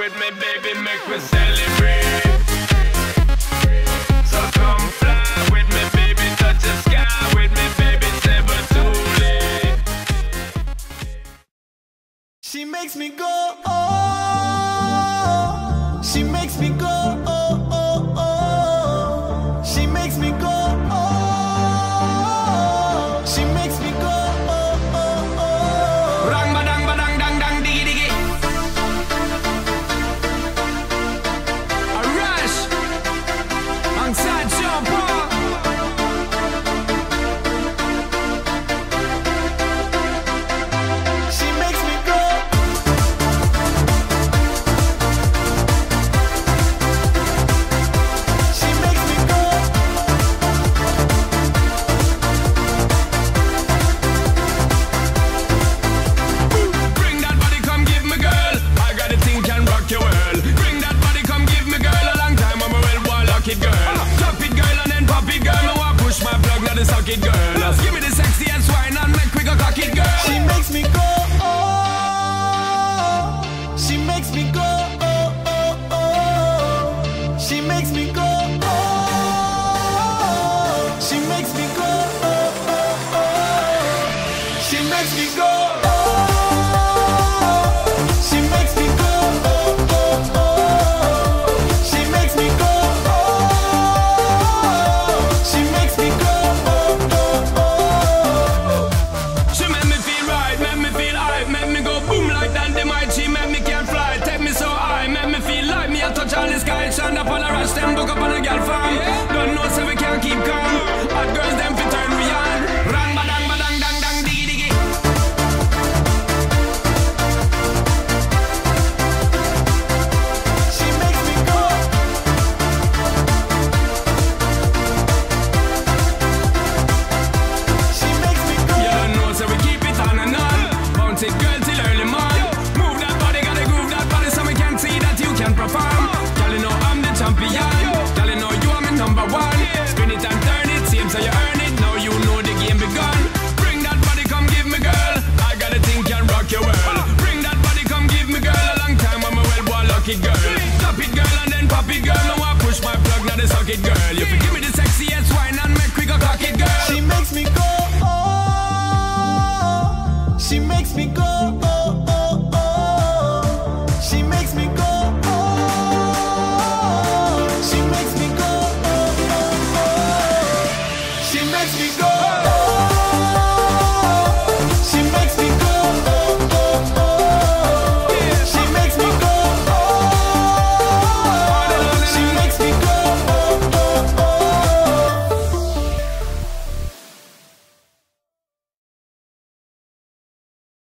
with me, baby, make me celebrate. So come fly with me, baby, touch the sky with me, baby, it's never too late. She makes me go, oh, she makes me go, oh, oh, oh, she makes me go, oh, she makes me go, oh, oh, oh. Rang badang badang dang dang diggy diggy. A rush alongside Sean Paul. She makes me go. She makes me go. Bring that body, come give me, girl. I got a thing can rock your world. Bring that body, come give me, girl. A long time I'm a well boy, lock it, girl. Drop it, girl, and then pop it, girl. Me want push my plug, now the socket, girl. Just give me the sexy and swine and make we go cock it, girl. She makes me go, oh, she makes me go, oh, oh, oh, she makes me go, oh, she makes me go, oh, oh, oh, she makes me go, oh, she makes me go, oh, oh, oh, she makes me go, oh, she makes me go, oh, oh, oh. She make me feel right, make me feel high, make me go boom like dynamite. She make me can fly, take me so high, make me feel like me. I touch all the sky, stand up on a rush, them book up on a girl farm. Don't know so we can't keep calm. Hot girls them fi turn me on. Rang badang badang dang dang diggy diggy. She makes me go. She makes me go. You don't know so we keep it on and on. Bounce it girl till early morning. Move that body, gotta groove that body so we can see that you can perform. Girl, you know I'm the champion. Girl, you know you are my number one. Spin it and turn it, seems so you earn it. Now you know the game begun. Bring that body, come give me, girl. I got a thing can rock your world. Bring that body, come give me, girl. A long time I'm a well boy, lock it, girl. Drop it, girl, and then pop it, girl. Now I push my plug, now the socket, girl. You can give me the sexiest wine and make we go cock it, girl. She makes me go, oh, she makes me go, oh, oh, oh, she makes me go, oh, she makes me go, oh, oh, oh, she makes me go.